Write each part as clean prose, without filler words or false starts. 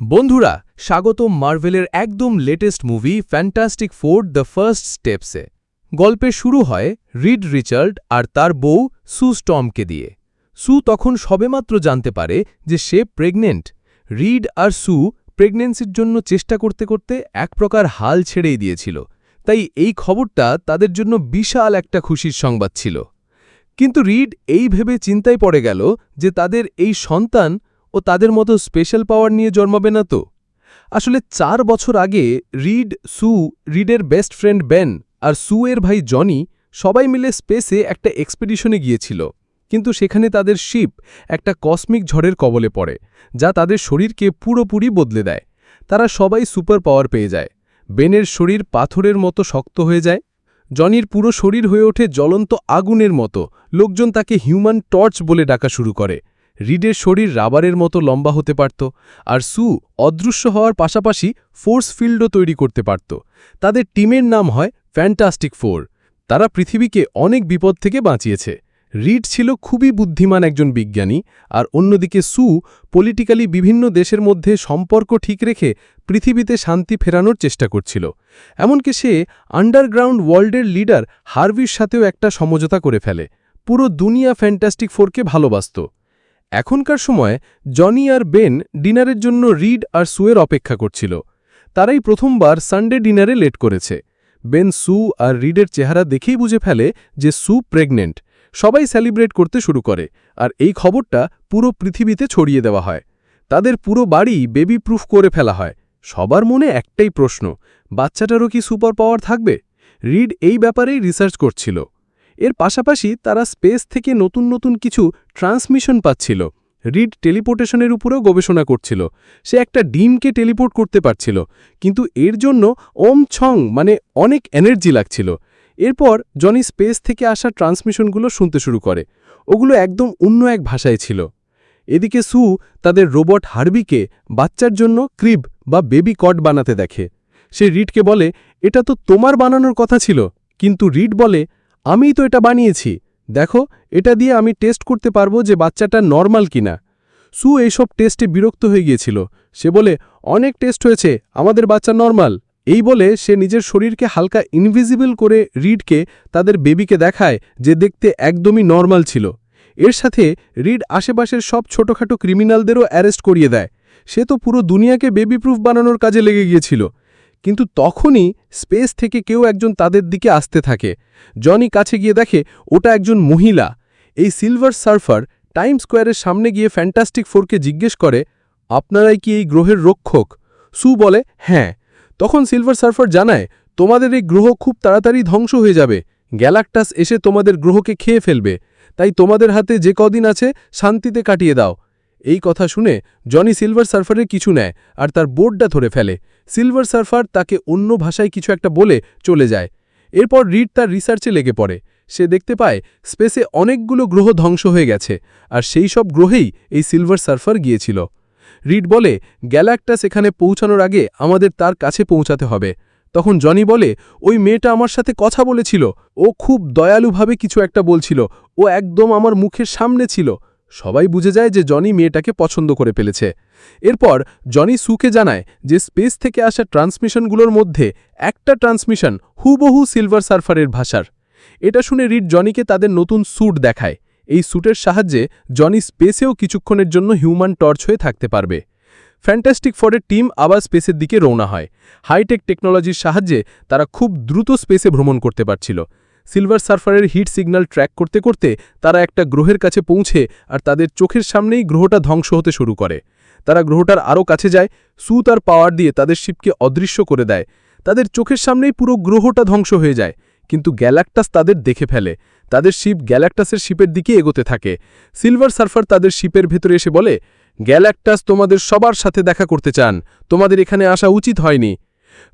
বন্ধুরা, স্বাগতম মার্ভেলের একদম latest movie Fantastic Four the First স্টেপসে। গল্পের শুরু হয় রিড রিচার্ড আর তার বউ সু স্টর্মকে দিয়ে। সু তখন সবেমাত্র জানতে পারে যে সে প্রেগনেন্ট। রিড আর সু প্রেগনেন্সির জন্য চেষ্টা করতে করতে এক প্রকার হাল ছেড়েই দিয়েছিল, তাই এই খবরটা তাদের জন্য বিশাল একটা খুশির সংবাদ ছিল। কিন্তু রিড এই ভেবে চিন্তায় পড়ে গেল যে তাদের এই সন্তান ও তাদের মতো স্পেশাল পাওয়ার নিয়ে জন্মাবে না তো। আসলে 4 বছর আগে রিডের বেস্ট ফ্রেন্ড বেন আর সু এর ভাই জনি সবাই মিলে স্পেসে একটা এক্সপেডিশনে গিয়েছিল, কিন্তু সেখানে তাদের শিপ একটা কসমিক ঝড়ের কবলে পড়ে, যা তাদের শরীরকে পুরোপুরি বদলে দেয়। তারা সবাই সুপার পাওয়ার পেয়ে যায়। বেনের শরীর পাথরের মতো শক্ত হয়ে যায়, জনির পুরো শরীর হয়ে ওঠে জ্বলন্ত আগুনের মতো, লোকজন তাকে হিউম্যান টর্চ বলে ডাকা শুরু করে। রিডের শরীর রাবারের মতো লম্বা হতে পারত, আর সু অদৃশ্য হওয়ার পাশাপাশি ফোর্স ফিল্ডও তৈরি করতে পারত। তাদের টিমের নাম হয় ফ্যান্টাস্টিক ফোর। তারা পৃথিবীকে অনেক বিপদ থেকে বাঁচিয়েছে। রিড ছিল খুবই বুদ্ধিমান একজন বিজ্ঞানী, আর অন্যদিকে সু পলিটিক্যালি বিভিন্ন দেশের মধ্যে সম্পর্ক ঠিক রেখে পৃথিবীতে শান্তি ফেরানোর চেষ্টা করছিল। এমনকি সে আন্ডারগ্রাউন্ড ওয়ার্ল্ডের লিডার হার্ভির সাথেও একটা সমঝোতা করে ফেলে। পুরো দুনিয়া ফ্যান্টাস্টিক ফোরকে ভালোবাসত। এখনকার সময় জনি আর বেন ডিনারের জন্য রিড আর সুয়ের অপেক্ষা করছিল। তারাই প্রথমবার সানডে ডিনারে লেট করেছে। বেন সু আর রিডের চেহারা দেখেই বুঝে ফেলে যে সু প্রেগনেন্ট। সবাই সেলিব্রেট করতে শুরু করে, আর এই খবরটা পুরো পৃথিবীতে ছড়িয়ে দেওয়া হয়। তাদের পুরো বাড়ি বেবি প্রুফ করে ফেলা হয়। সবার মনে একটাই প্রশ্ন, বাচ্চাটারও কি সুপার পাওয়ার থাকবে? রিড এই ব্যাপারেই রিসার্চ করছিল। এর পাশাপাশি তারা স্পেস থেকে নতুন নতুন কিছু ট্রান্সমিশন পাচ্ছিল। রিড টেলিপোর্টেশনের উপরেও গবেষণা করছিল। সে একটা ডিমকে টেলিপোর্ট করতে পারছিল, কিন্তু এর জন্য অনেক এনার্জি লাগছিল। এরপর জনি স্পেস থেকে আসা ট্রান্সমিশনগুলো শুনতে শুরু করে। ওগুলো একদম অন্য এক ভাষায় ছিল। এদিকে সু তাদের রোবট হার্বিকে বাচ্চার জন্য ক্রিব বা বেবি কট বানাতে দেখে। সে রিডকে বলে, এটা তো তোমার বানানোর কথা ছিল। কিন্তু রিড বলে, আমিই তো এটা বানিয়েছি, দেখো, এটা দিয়ে আমি টেস্ট করতে পারবো যে বাচ্চাটা নর্মাল কিনা। সু এইসব টেস্টে বিরক্ত হয়ে গিয়েছিল। সে বলে, অনেক টেস্ট হয়েছে, আমাদের বাচ্চা নর্মাল। এই বলে সে নিজের শরীরকে হালকা ইনভিজিবল করে রিডকে তাদের বেবিকে দেখায়, যে দেখতে একদমই নর্মাল ছিল। এর সাথে রিড আশেপাশের সব ছোটখাটো ক্রিমিনালদেরও অ্যারেস্ট করিয়ে দেয়। সে তো পুরো দুনিয়াকে বেবি প্রুফ বানানোর কাজে লেগে গিয়েছিল। কিন্তু তখনই স্পেস থেকে কেউ একজন তাদের দিকে আসতে থাকে। জনি কাছে গিয়ে দেখে ওটা একজন মহিলা। এই সিলভার সার্ফার টাইম স্কোয়ারের সামনে গিয়ে ফ্যান্টাস্টিক ফোরকে জিজ্ঞেস করে, আপনারাই কি এই গ্রহের রক্ষক? সু বলে, হ্যাঁ। তখন সিলভার সার্ফার জানায়, তোমাদের এই গ্রহ খুব তাড়াতাড়ি ধ্বংস হয়ে যাবে। গ্যালাক্টাস এসে তোমাদের গ্রহকে খেয়ে ফেলবে, তাই তোমাদের হাতে যে কদিন আছে শান্তিতে কাটিয়ে দাও। এই কথা শুনে জনি সিলভার সার্ফারের কিছু নেয় আর তার বোর্ডটা ধরে ফেলে। সিলভার সার্ফার তাকে অন্য ভাষায় কিছু একটা বলে চলে যায়। এরপর রিড তার রিসার্চে লেগে পড়ে। সে দেখতে পায় স্পেসে অনেকগুলো গ্রহ ধ্বংস হয়ে গেছে, আর সেই সব গ্রহেই এই সিলভার সার্ফার গিয়েছিল। রিড বলে, গ্যালাক্টাস এখানে পৌঁছানোর আগে আমাদের তার কাছে পৌঁছাতে হবে। তখন জনি বলে, ওই মেয়েটা আমার সাথে কথা বলেছিল, ও খুব দয়ালুভাবে কিছু একটা বলছিল, ও একদম আমার মুখের সামনে ছিল। সবাই বুঝে যায় যে জনি মেয়েটাকে পছন্দ করে ফেলেছে। এরপর জনি সুকে জানায় যে স্পেস থেকে আসা ট্রান্সমিশনগুলোর মধ্যে একটা ট্রান্সমিশন হুবহু সিলভার সার্ফারের ভাষার। এটা শুনে রিড জনিকে তাদের নতুন স্যুট দেখায়। এই স্যুটের সাহায্যে জনি স্পেসেও কিছুক্ষণের জন্য হিউম্যান টর্চ হয়ে থাকতে পারবে। ফ্যান্টাস্টিক ফোরের টিম আবার স্পেসের দিকে রওনা হয়। হাইটেক টেকনোলজির সাহায্যে তারা খুব দ্রুত স্পেসে ভ্রমণ করতে পারছিল। সিলভার সার্ফারের হিট সিগন্যাল ট্র্যাক করতে করতে তারা একটা গ্রহের কাছে পৌঁছে, আর তাদের চোখের সামনেই গ্রহটা ধ্বংস হতে শুরু করে। তারা গ্রহটার আরও কাছে যায়। সু তার পাওয়ার দিয়ে তাদের শিপকে অদৃশ্য করে দেয়। তাদের চোখের সামনেই পুরো গ্রহটা ধ্বংস হয়ে যায়, কিন্তু গ্যালাক্টাস তাদের দেখে ফেলে। তাদের শিপ গ্যালাক্টাসের শিপের দিকে এগোতে থাকে। সিলভার সার্ফার তাদের শিপের ভেতরে এসে বলে, গ্যালাক্টাস তোমাদের সবার সাথে দেখা করতে চান, তোমাদের এখানে আসা উচিত হয়নি।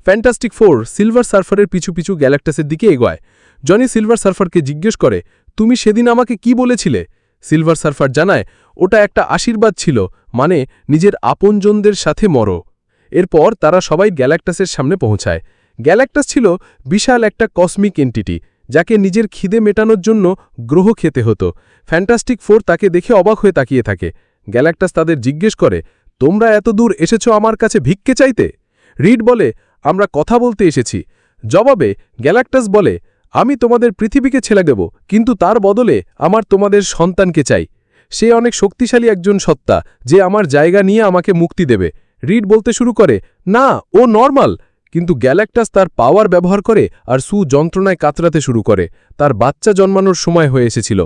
ফ্যান্টাস্টিক ফোর সিলভার সার্ফারের পিছু পিছু গ্যালাক্টাসের দিকে এগোয়। জনি সিলভার সার্ফারকে জিজ্ঞেস করে, তুমি সেদিন আমাকে কি বলেছিলে? সিলভার সার্ফার জানায়, ওটা একটা আশীর্বাদ ছিল, মানে নিজের আপনজনদের সাথে মরো। এরপর তারা সবাই গ্যালাক্টাসের সামনে পৌঁছায়। গ্যালাক্টাস ছিল বিশাল একটা কসমিক এন্টিটি, যাকে নিজের খিদে মেটানোর জন্য গ্রহ খেতে হতো। ফ্যান্টাস্টিক ফোর তাকে দেখে অবাক হয়ে তাকিয়ে থাকে। গ্যালাক্টাস তাদের জিজ্ঞেস করে, তোমরা এত দূর এসেছ আমার কাছে ভিক্ষে চাইতে? রিড বলে, আমরা কথা বলতে এসেছি। জবাবে গ্যালাক্টাস বলে, আমি তোমাদের পৃথিবীকে ছেড়ে দেব, কিন্তু তার বদলে আমার তোমাদের সন্তানকে চাই। সে অনেক শক্তিশালী একজন সত্তা, যে আমার জায়গা নিয়ে আমাকে মুক্তি দেবে। রিড বলতে শুরু করে, না, ও নরমাল। কিন্তু গ্যালাক্টাস তার পাওয়ার ব্যবহার করে আর সু যন্ত্রণায় কাতরাতে শুরু করে। তার বাচ্চা জন্মানোর সময় হয়ে এসেছিল।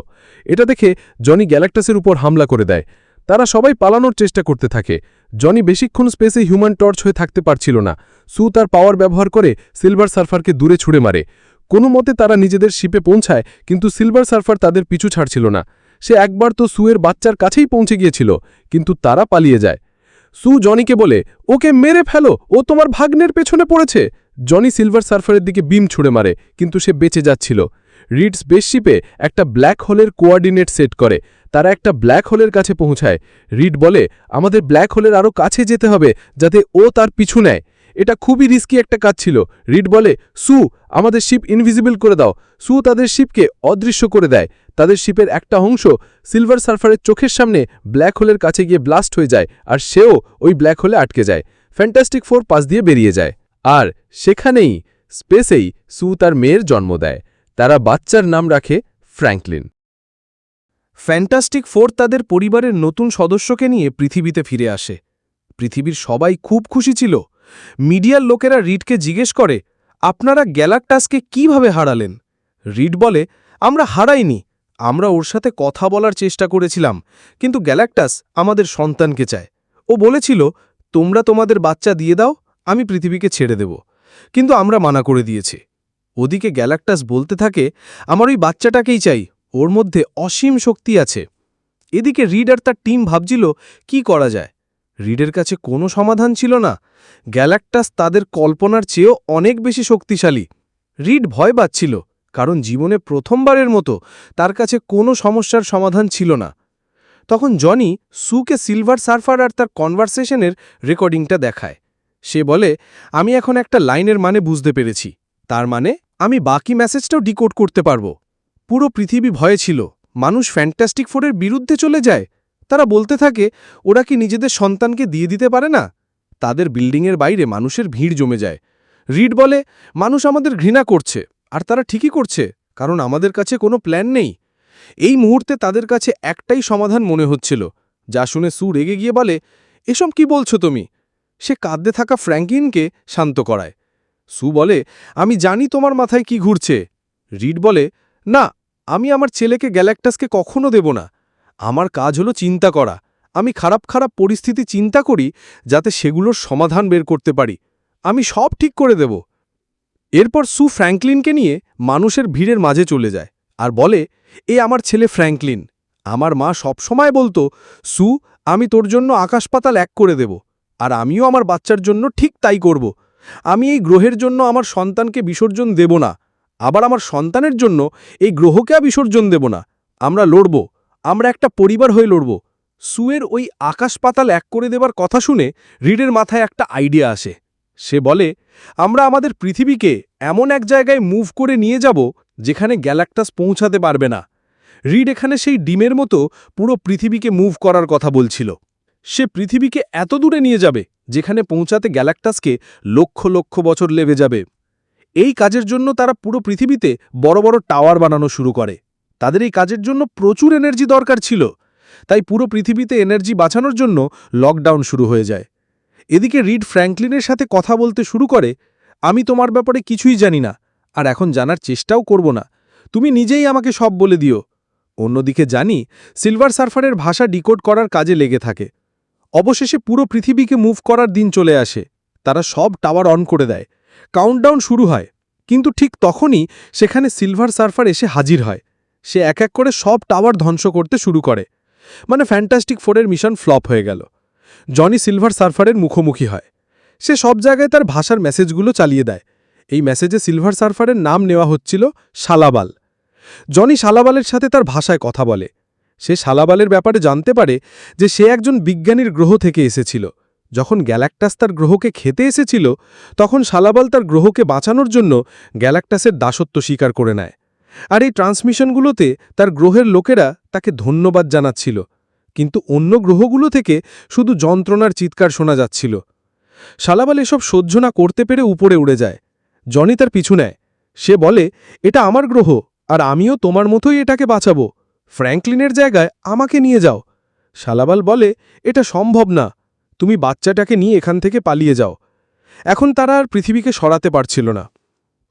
এটা দেখে জনি গ্যালাক্টাসের উপর হামলা করে দেয়। তারা সবাই পালানোর চেষ্টা করতে থাকে। জনি বেশিক্ষণ স্পেসে হিউম্যান টর্চ হয়ে থাকতে পারছিল না। সু তার পাওয়ার ব্যবহার করে সিলভার সার্ফারকে দূরে ছুড়ে মারে। কোনো মতে তারা নিজেদের শিপে পৌঁছায়, কিন্তু সিলভার সার্ফার তাদের পিছু ছাড়ছিল না। সে একবার তো সুয়ের বাচ্চার কাছেই পৌঁছে গিয়েছিল, কিন্তু তারা পালিয়ে যায়। সু জনিকে বলে, ওকে মেরে ফেলো, ও তোমার ভাগ্নের পেছনে পড়েছে। জনি সিলভার সার্ফারের দিকে বিম ছুড়ে মারে, কিন্তু সে বেঁচে যাচ্ছিল। রিড স্পেসশিপে একটা ব্ল্যাক হোলের কোঅর্ডিনেট সেট করে। তারা একটা ব্ল্যাক হোলের কাছে পৌঁছায়। রিড বলে, আমাদের ব্ল্যাক হোলের আরও কাছে যেতে হবে, যাতে ও তার পিছু নেয়। এটা খুবই রিস্কি একটা কাজ ছিল। রিড বলে, সু, আমাদের শিপ ইনভিজিবল করে দাও। সু তাদের শিপকে অদৃশ্য করে দেয়। তাদের শিপের একটা অংশ সিলভার সার্ফারের চোখের সামনে ব্ল্যাক হোলের কাছে গিয়ে ব্লাস্ট হয়ে যায়, আর সেও ওই ব্ল্যাক হোলে আটকে যায়। ফ্যান্টাস্টিক ফোর পাশ দিয়ে বেরিয়ে যায়। আর সেখানেই স্পেসেই সু তার মেয়ের জন্ম দেয়। তারা বাচ্চার নাম রাখে ফ্র্যাঙ্কলিন। ফ্যান্টাস্টিক ফোর তাদের পরিবারের নতুন সদস্যকে নিয়ে পৃথিবীতে ফিরে আসে। পৃথিবীর সবাই খুব খুশি ছিল। মিডিয়ার লোকেরা রিডকে জিজ্ঞেস করে, আপনারা গ্যালাক্টাসকে কিভাবে হারালেন? রিড বলে, আমরা হারাইনি, আমরা ওর সাথে কথা বলার চেষ্টা করেছিলাম, কিন্তু গ্যালাক্টাস আমাদের সন্তানকে চায়। ও বলেছিল, তোমরা তোমাদের বাচ্চা দিয়ে দাও, আমি পৃথিবীকে ছেড়ে দেব, কিন্তু আমরা মানা করে দিয়েছি। ওদিকে গ্যালাক্টাস বলতে থাকে, আমার ওই বাচ্চাটাকেই চাই, ওর মধ্যে অসীম শক্তি আছে। এদিকে রিড আর তার টিম ভাবছিল কি করা যায়। রিডের কাছে কোনো সমাধান ছিল না। গ্যালাক্টাস তাদের কল্পনার চেয়েও অনেক বেশি শক্তিশালী। রিড ভয় পাচ্ছিল, কারণ জীবনে প্রথমবারের মতো তার কাছে কোনো সমস্যার সমাধান ছিল না। তখন জনি সুকে সিলভার সার্ফার আর তার কনভারসেশনের রেকর্ডিংটা দেখায়। সে বলে, আমি এখন একটা লাইনের মানে বুঝতে পেরেছি, তার মানে আমি বাকি মেসেজটাও ডিকোড করতে পারবো। পুরো পৃথিবী ভয়ে ছিল, মানুষ ফ্যান্টাস্টিক ফোরের বিরুদ্ধে চলে যায়। তারা বলতে থাকে, ওরা কি নিজেদের সন্তানকে দিয়ে দিতে পারে না? তাদের বিল্ডিংয়ের বাইরে মানুষের ভিড় জমে যায়। রিড বলে, মানুষ আমাদের ঘৃণা করছে, আর তারা ঠিকই করছে, কারণ আমাদের কাছে কোনো প্ল্যান নেই। এই মুহূর্তে তাদের কাছে একটাই সমাধান মনে হচ্ছিল, যা শুনে সু রেগে গিয়ে বলে, এসব কি বলছো তুমি? সে কাঁদতে থাকা ফ্র্যাঙ্কলিনকে শান্ত করায়। সু বলে, আমি জানি তোমার মাথায় কি ঘুরছে। রিড বলে, না, আমি আমার ছেলেকে গ্যালাক্টাসকে কখনো দেব না। আমার কাজ হলো চিন্তা করা। আমি খারাপ খারাপ পরিস্থিতি চিন্তা করি, যাতে সেগুলোর সমাধান বের করতে পারি। আমি সব ঠিক করে দেব। এরপর সু ফ্র্যাঙ্কলিনকে নিয়ে মানুষের ভিড়ের মাঝে চলে যায় আর বলে, এ আমার ছেলে ফ্র্যাঙ্কলিন। আমার মা সবসময় বলতো, সু, আমি তোর জন্য আকাশ পাতাল এক করে দেব, আর আমিও আমার বাচ্চার জন্য ঠিক তাই করব। আমি এই গ্রহের জন্য আমার সন্তানকে বিসর্জন দেব না, আবার আমার সন্তানের জন্য এই গ্রহকে বিসর্জন দেব না। আমরা লড়ব, আমরা একটা পরিবার হয়ে লড়ব। সুয়ের ওই আকাশ পাতাল এক করে দেবার কথা শুনে রিডের মাথায় একটা আইডিয়া আসে। সে বলে, আমরা আমাদের পৃথিবীকে এমন এক জায়গায় মুভ করে নিয়ে যাব, যেখানে গ্যালাক্টাস পৌঁছাতে পারবে না। রিড এখানে সেই ডিমের মতো পুরো পৃথিবীকে মুভ করার কথা বলছিল। সে পৃথিবীকে এত দূরে নিয়ে যাবে, যেখানে পৌঁছাতে গ্যালাক্টাসকে লক্ষ লক্ষ বছর লেগে যাবে। এই কাজের জন্য তারা পুরো পৃথিবীতে বড় বড় টাওয়ার বানানো শুরু করে। তাদের এই কাজের জন্য প্রচুর এনার্জি দরকার ছিল, তাই পুরো পৃথিবীতে এনার্জি বাঁচানোর জন্য লকডাউন শুরু হয়ে যায়। এদিকে রিড ফ্র্যাঙ্কলিনের সাথে কথা বলতে শুরু করে, আমি তোমার ব্যাপারে কিছুই জানি না, আর এখন জানার চেষ্টাও করব না। তুমি নিজেই আমাকে সব বলে দিও। অন্যদিকে জানি সিলভার সার্ফারের ভাষা ডিকোড করার কাজে লেগে থাকে। অবশেষে পুরো পৃথিবীকে মুভ করার দিন চলে আসে। তারা সব টাওয়ার অন করে দেয়। কাউন্টডাউন শুরু হয়, কিন্তু ঠিক তখনই সেখানে সিলভার সার্ফার এসে হাজির হয়। সে এক এক করে সব টাওয়ার ধ্বংস করতে শুরু করে। মানে ফ্যান্টাস্টিক ফোরের মিশন ফ্লপ হয়ে গেল। জনি সিলভার সার্ফারের মুখোমুখি হয়। সে সব জায়গায় তার ভাষার মেসেজগুলো চালিয়ে দেয়। এই মেসেজে সিলভার সার্ফারের নাম নেওয়া হচ্ছিল শালাবাল। জনি শালাবালের সাথে তার ভাষায় কথা বলে। সে শালাবালের ব্যাপারে জানতে পারে যে সে একজন বিজ্ঞানীর গ্রহ থেকে এসেছিল। যখন গ্যালাক্টাস তার গ্রহকে খেতে এসেছিল, তখন শালাবাল তার গ্রহকে বাঁচানোর জন্য গ্যালাক্টাসের দাসত্ব স্বীকার করে নেয়। আর এই ট্রান্সমিশনগুলোতে তার গ্রহের লোকেরা তাকে ধন্যবাদ জানাচ্ছিল। কিন্তু অন্য গ্রহগুলো থেকে শুধু যন্ত্রণার চিৎকার শোনা যাচ্ছিল। শালাবাল এসব সহ্য না করতে পেরে উপরে উড়ে যায়। জনি তার পিছু নেয়। সে বলে, এটা আমার গ্রহ, আর আমিও তোমার মতোই এটাকে বাঁচাবো। ফ্র্যাঙ্কলিনের জায়গায় আমাকে নিয়ে যাও। শালাবাল বলে, এটা সম্ভব না, তুমি বাচ্চাটাকে নিয়ে এখান থেকে পালিয়ে যাও। এখন তারা আর পৃথিবীকে সরাতে পারছিল না।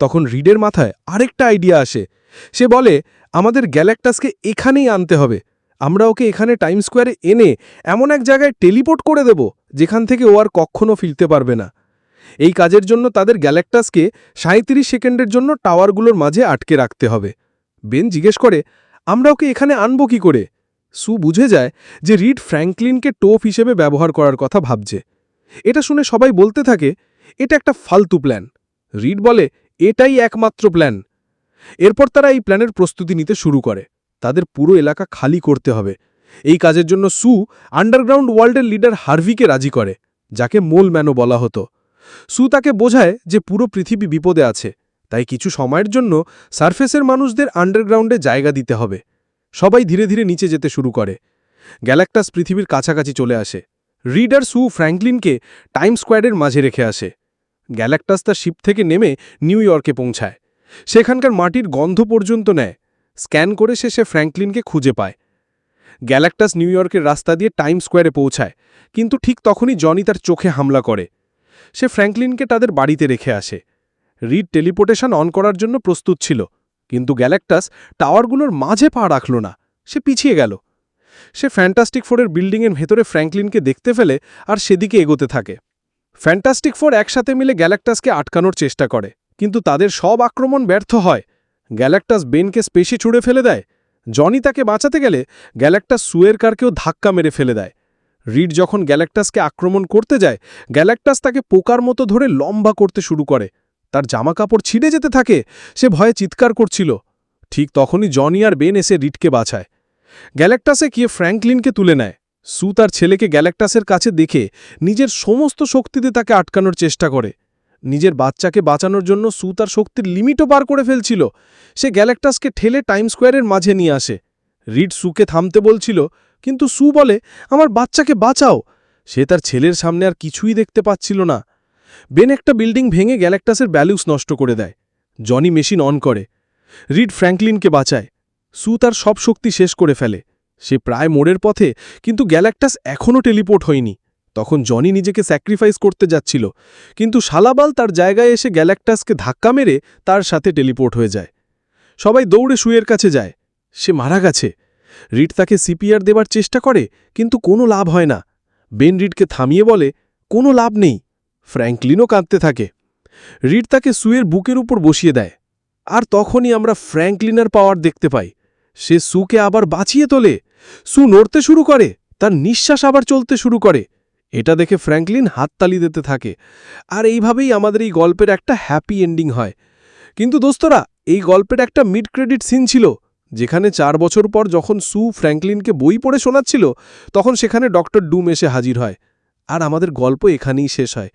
তখন রিডের মাথায় আরেকটা আইডিয়া আসে। সে বলে, আমাদের গ্যালাক্টাসকে এখানেই আনতে হবে। আমরা ওকে এখানে টাইম স্কোয়ারে এনে এমন এক জায়গায় টেলিপোর্ট করে দেব যেখান থেকে ও আর কখনো ফিরতে পারবে না। এই কাজের জন্য তাদের গ্যালাক্টাসকে 37 সেকেন্ডের জন্য টাওয়ারগুলোর মাঝে আটকে রাখতে হবে। বেন জিজ্ঞেস করে, আমরা ওকে এখানে আনব কি করে? সু বুঝে যায় যে রিড ফ্র্যাঙ্কলিনকে টোপ হিসেবে ব্যবহার করার কথা ভাবছে। এটা শুনে সবাই বলতে থাকে, এটা একটা ফালতু প্ল্যান। রিড বলে, এটাই একমাত্র প্ল্যান। এরপর তারা এই প্ল্যানের প্রস্তুতি নিতে শুরু করে। তাদের পুরো এলাকা খালি করতে হবে। এই কাজের জন্য সু আন্ডারগ্রাউন্ড ওয়ার্ল্ডের লিডার হার্ভিকে রাজি করে, যাকে মোল ম্যানও বলা হতো। সু তাকে বোঝায় যে পুরো পৃথিবী বিপদে আছে, তাই কিছু সময়ের জন্য সারফেসের মানুষদের আন্ডারগ্রাউন্ডে জায়গা দিতে হবে। সবাই ধীরে ধীরে নিচে যেতে শুরু করে। গ্যালাক্টাস পৃথিবীর কাছাকাছি চলে আসে। রিড আর সু ফ্র্যাঙ্কলিনকে টাইম স্কোয়ারের মাঝে রেখে আসে। গ্যালাক্টাস তার শিপ থেকে নেমে নিউ ইয়র্কে পৌঁছায়। সেখানকার মাটির গন্ধ পর্যন্ত নেয়। স্ক্যান করে সে ফ্র্যাঙ্কলিনকে খুঁজে পায়। গ্যালাক্টাস নিউ ইয়র্কের রাস্তা দিয়ে টাইম স্কোয়ারে পৌঁছায়, কিন্তু ঠিক তখনই জনি তার চোখে হামলা করে। সে ফ্র্যাঙ্কলিনকে তাদের বাড়িতে রেখে আসে। রিড টেলিপোর্টেশন অন করার জন্য প্রস্তুত ছিল, কিন্তু গ্যালাক্টাস টাওয়ারগুলোর মাঝে পা রাখল না। সে পিছিয়ে গেল। সে ফ্যান্টাস্টিক ফোরের বিল্ডিংয়ের ভেতরে ফ্র্যাঙ্কলিনকে দেখতে ফেলে আর সেদিকে এগোতে থাকে। ফ্যান্টাস্টিক ফোর একসাথে মিলে গ্যালাক্টাসকে আটকানোর চেষ্টা করে, কিন্তু তাদের সব আক্রমণ ব্যর্থ হয়। গ্যালাক্টাস বেনকে স্পেসে ছুড়ে ফেলে দেয়। জনি তাকে বাঁচাতে গেলে গ্যালাক্টাস সুয়ের কারকেও ধাক্কা মেরে ফেলে দেয়। রিড যখন গ্যালাক্টাসকে আক্রমণ করতে যায়, গ্যালাক্টাস তাকে পোকার মতো ধরে লম্বা করতে শুরু করে। তার জামাকাপড় ছিঁড়ে যেতে থাকে। সে ভয়ে চিৎকার করছিল। ঠিক তখনই জনি আর বেন এসে রিডকে বাঁচায়। গ্যালাক্টাসে গিয়ে ফ্র্যাঙ্কলিনকে তুলে নেয়। সু তার ছেলেকে গ্যালাক্টাসের কাছে দেখে নিজের সমস্ত শক্তিতে তাকে আটকানোর চেষ্টা করে। নিজের বাচ্চাকে বাঁচানোর জন্য সু তার শক্তির লিমিটও পার করে ফেলছিল। সে গ্যালাক্টাসকে ঠেলে টাইম স্কোয়ারের মাঝে নিয়ে আসে। রিড সুকে থামতে বলছিল, কিন্তু সু বলে, আমার বাচ্চাকে বাঁচাও। সে তার ছেলের সামনে আর কিছুই দেখতে পাচ্ছিল না। বেন একটা বিল্ডিং ভেঙে গ্যালাক্টাসের ব্যালেন্স নষ্ট করে দেয়। জনি মেশিন অন করে। রিড ফ্র্যাঙ্কলিনকে বাঁচায়। সু তার সব শক্তি শেষ করে ফেলে। সে প্রায় মোড়ের পথে, কিন্তু গ্যালাক্টাস এখনও টেলিপোর্ট হয়নি। তখন জনি নিজেকে স্যাক্রিফাইস করতে যাচ্ছিল, কিন্তু শালাবাল তার জায়গায় এসে গ্যালাক্টাসকে ধাক্কা মেরে তার সাথে টেলিপোর্ট হয়ে যায়। সবাই দৌড়ে সুয়ের কাছে যায়। সে মারা গেছে। রিড তাকে সিপিআর দেবার চেষ্টা করে, কিন্তু কোনো লাভ হয় না। বেন রিডকে থামিয়ে বলে, কোনো লাভ নেই। ফ্র্যাঙ্কলিনও কাঁদতে থাকে। রিড তাকে সুয়ের বুকের উপর বসিয়ে দেয়। আর তখনই আমরা ফ্র্যাঙ্কলিনের পাওয়ার দেখতে পাই। সে সুকে আবার বাঁচিয়ে তোলে। সু নড়তে শুরু করে, তার নিঃশ্বাস আবার চলতে শুরু করে। এটা দেখে ফ্র্যাঙ্কলিন হাততালি দিতে থাকে। আর এইভাবেই আমাদের এই গল্পের একটা হ্যাপি এন্ডিং হয়। কিন্তু দোস্তরা, এই গল্পের একটা মিড ক্রেডিট সিন ছিল, যেখানে 4 বছর পর যখন সু ফ্র্যাঙ্কলিনকে বই পড়ে শোনাচ্ছিল, তখন সেখানে ডক্টর ডুম এসে হাজির হয়। আর আমাদের গল্প এখানেই শেষ হয়।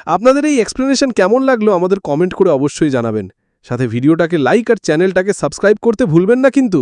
আপনাদের এই এক্সপ্লেনেশন কেমন লাগলো আমাদের কমেন্ট করে অবশ্যই জানাবেন। সাথে ভিডিওটাকে লাইক আর চ্যানেলটাকে সাবস্ক্রাইব করতে ভুলবেন না কিন্তু।